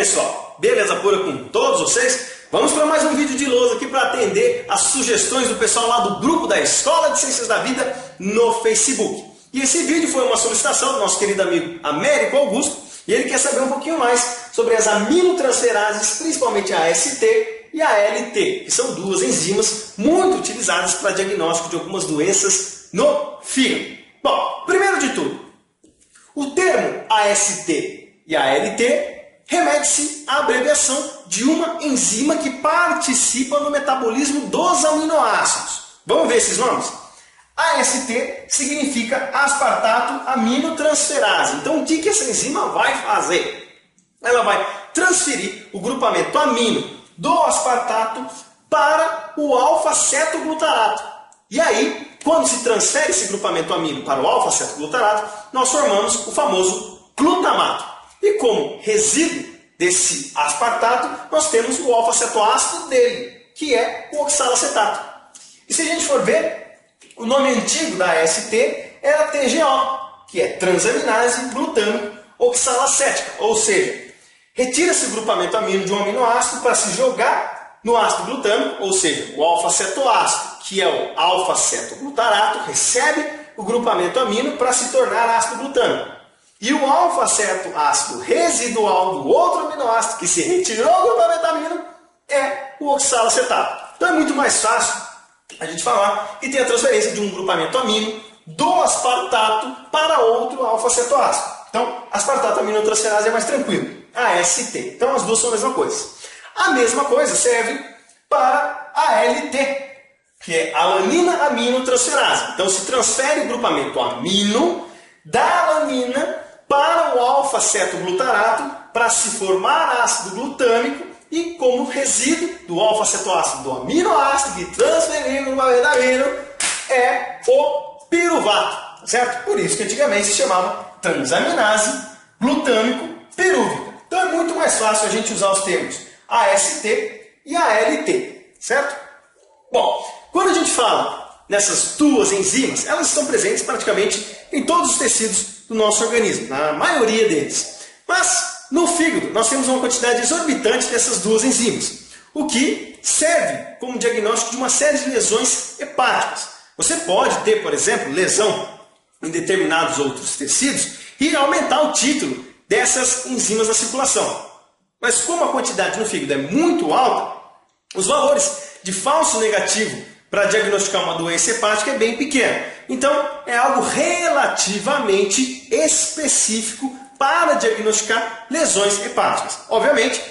pessoal, beleza pura com todos vocês? Vamos para mais um vídeo de lousa aqui para atender as sugestões do pessoal lá do grupo da Escola de Ciências da Vida no Facebook. E esse vídeo foi uma solicitação do nosso querido amigo Américo Augusto, e ele quer saber um pouquinho mais sobre as aminotransferases, principalmente a AST e a ALT, que são duas enzimas muito utilizadas para diagnóstico de algumas doenças no fígado. Bom, primeiro de tudo, o termo AST e ALT remete-se à abreviação de uma enzima que participa no metabolismo dos aminoácidos. Vamos ver esses nomes? AST significa aspartato aminotransferase. Então o que essa enzima vai fazer? Ela vai transferir o grupamento amino do aspartato para o alfa-cetoglutarato. E aí, quando se transfere esse grupamento amino para o alfa-cetoglutarato, nós formamos o famoso glutamato. E como resíduo desse aspartato, nós temos o alfa-cetoácido dele, que é o oxalacetato. E se a gente for ver, o nome antigo da AST era TGO, que é transaminase glutâmico oxalacética, ou seja, retira-se o grupamento amino de um aminoácido para se jogar no ácido glutâmico, ou seja, o alfa-cetoácido, que é o alfa-cetoglutarato, recebe o grupamento amino para se tornar ácido glutâmico. E o alfa-cetoácido residual do outro aminoácido que se retirou do grupamento amino é o oxalacetato. Então é muito mais fácil a gente falar que tem a transferência de um grupamento amino do aspartato para outro alfa-cetoácido. Então, aspartato aminotransferase é mais tranquilo. AST. Então as duas são a mesma coisa. A mesma coisa serve para a ALT, que é alanina aminotransferase. Então se transfere o grupamento amino da alanina para o alfa-cetoglutarato para se formar ácido glutâmico e como resíduo do alfa-cetoácido do aminoácido que transferiu o grupamento amino é o piruvato, certo? Por isso que antigamente se chamava transaminase glutâmico pirúvica. Então é muito mais fácil a gente usar os termos AST e ALT, certo? Bom, quando a gente fala nessas duas enzimas, elas estão presentes praticamente em todos os tecidos do nosso organismo, na maioria deles. Mas no fígado nós temos uma quantidade exorbitante dessas duas enzimas, o que serve como diagnóstico de uma série de lesões hepáticas. Você pode ter, por exemplo, lesão em determinados outros tecidos e aumentar o título dessas enzimas na circulação. Mas como a quantidade no fígado é muito alta, os valores de falso negativo para diagnosticar uma doença hepática é bem pequeno. Então é algo relativamente específico para diagnosticar lesões hepáticas. Obviamente,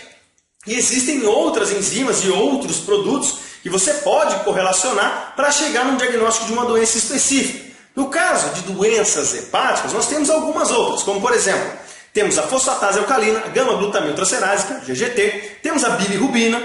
existem outras enzimas e outros produtos que você pode correlacionar para chegar num diagnóstico de uma doença específica. No caso de doenças hepáticas, nós temos algumas outras, como por exemplo, temos a fosfatase alcalina, a gama-glutamiltransferase, que é o GGT, temos a bilirrubina,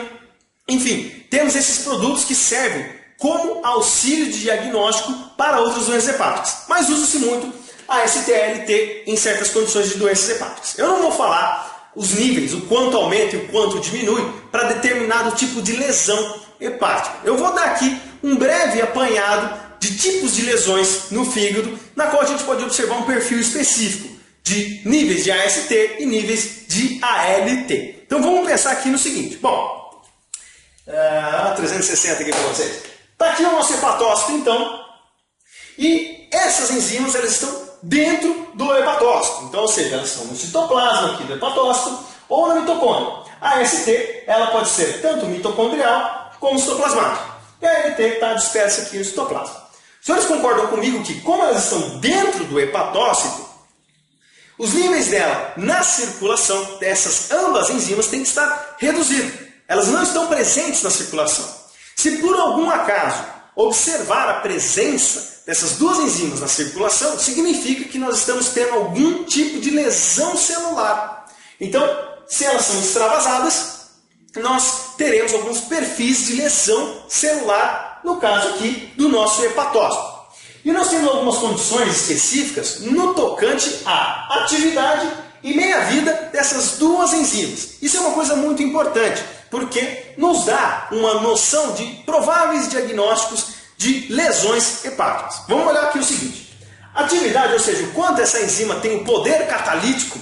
enfim, temos esses produtos que servem como auxílio de diagnóstico para outras doenças hepáticas. Mas usa-se muito a AST-ALT em certas condições de doenças hepáticas. Eu não vou falar os níveis, o quanto aumenta e o quanto diminui para determinado tipo de lesão hepática. Eu vou dar aqui um breve apanhado de tipos de lesões no fígado, na qual a gente pode observar um perfil específico de níveis de AST e níveis de ALT. Então vamos pensar aqui no seguinte. Bom, 360 aqui para vocês. Está aqui o nosso hepatócito, então. E essas enzimas elas estão dentro do hepatócito. Então, ou seja, elas estão no citoplasma aqui do hepatócito ou na mitocôndria. A AST ela pode ser tanto mitocondrial como citoplasmática. E a ALT está dispersa aqui no citoplasma. Os senhores concordam comigo que, como elas estão dentro do hepatócito, os níveis dela na circulação dessas ambas enzimas têm que estar reduzidos. Elas não estão presentes na circulação. Se por algum acaso observar a presença dessas duas enzimas na circulação, significa que nós estamos tendo algum tipo de lesão celular. Então, se elas são extravasadas, nós teremos alguns perfis de lesão celular, no caso aqui do nosso hepatócito. E nós temos algumas condições específicas no tocante à atividade e meia-vida dessas duas enzimas. Isso é uma coisa muito importante, porque nos dá uma noção de prováveis diagnósticos de lesões hepáticas. Vamos olhar aqui o seguinte. Atividade, ou seja, o quanto essa enzima tem o poder catalítico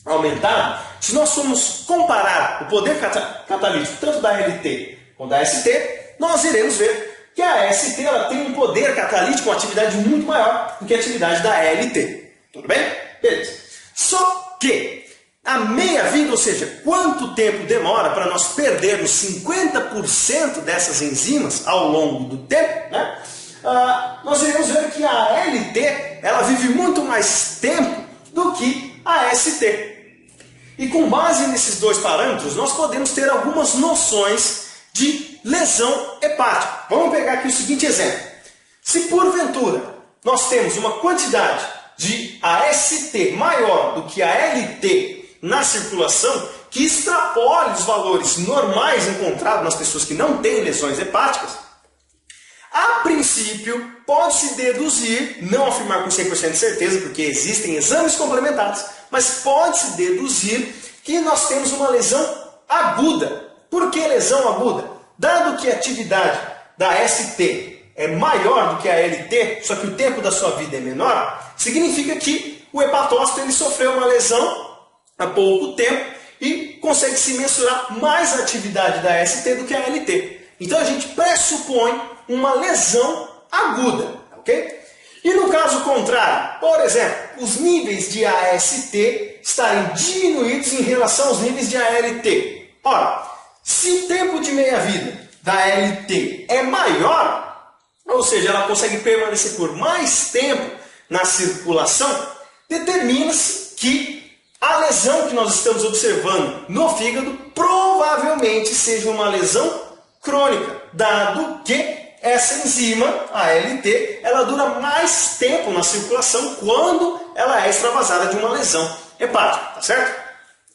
aumentado, se nós formos comparar o poder catalítico tanto da LT quanto da ST, nós iremos ver que a ST ela tem um poder catalítico, uma atividade muito maior do que a atividade da LT. Tudo bem? Beleza. Só que a meia-vida, ou seja, quanto tempo demora para nós perdermos 50% dessas enzimas ao longo do tempo, né? Nós iremos ver que a LT ela vive muito mais tempo do que a ST. E com base nesses dois parâmetros, nós podemos ter algumas noções de lesão hepática. Vamos pegar aqui o seguinte exemplo. Se porventura nós temos uma quantidade de AST maior do que a LT na circulação, que extrapole os valores normais encontrados nas pessoas que não têm lesões hepáticas, a princípio pode-se deduzir, não afirmar com 100% de certeza, porque existem exames complementares, mas pode-se deduzir que nós temos uma lesão aguda. Por que lesão aguda? Dado que a atividade da ST é maior do que a LT, só que o tempo da sua vida é menor, significa que o hepatócito ele sofreu uma lesão há pouco tempo e consegue se mensurar mais a atividade da ST do que a LT. Então a gente pressupõe uma lesão aguda, ok? E no caso contrário, por exemplo, os níveis de AST estarem diminuídos em relação aos níveis de ALT. Ora, se o tempo de meia-vida da LT é maior, ou seja, ela consegue permanecer por mais tempo na circulação, determina-se que a lesão que nós estamos observando no fígado provavelmente seja uma lesão crônica, dado que essa enzima, a ALT, ela dura mais tempo na circulação quando ela é extravasada de uma lesão hepática, tá certo?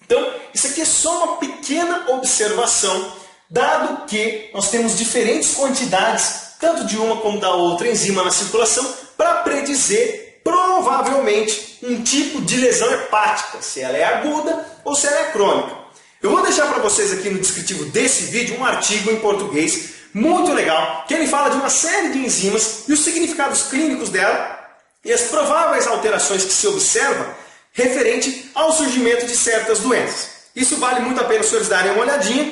Então, isso aqui é só uma pequena observação, dado que nós temos diferentes quantidades, tanto de uma como da outra enzima na circulação, para predizer provavelmente um tipo de lesão hepática, se ela é aguda ou se ela é crônica. Eu vou deixar para vocês aqui no descritivo desse vídeo um artigo em português muito legal, que ele fala de uma série de enzimas e os significados clínicos dela e as prováveis alterações que se observam referente ao surgimento de certas doenças. Isso vale muito a pena os senhores darem uma olhadinha,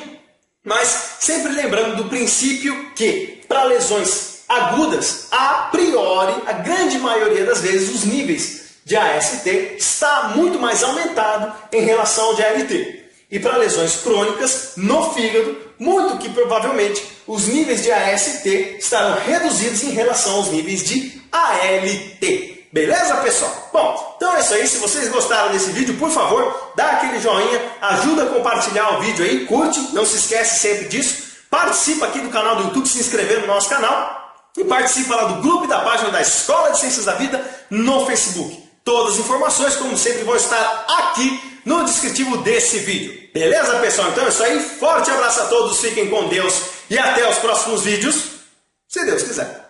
mas sempre lembrando do princípio que, para lesões agudas, a priori, a grande maioria das vezes, os níveis de AST está muito mais aumentado em relação ao de ALT. E para lesões crônicas no fígado, muito que provavelmente os níveis de AST estarão reduzidos em relação aos níveis de ALT. Beleza, pessoal? Bom, então é isso aí. Se vocês gostaram desse vídeo, por favor, dá aquele joinha, ajuda a compartilhar o vídeo aí, curte, não se esquece sempre disso. Participa aqui do canal do YouTube, se inscrever no nosso canal e participa lá do grupo e da página da Escola de Ciências da Vida no Facebook. Todas as informações, como sempre, vão estar aqui no descritivo desse vídeo. Beleza, pessoal? Então é isso aí. Forte abraço a todos, fiquem com Deus e até os próximos vídeos, se Deus quiser.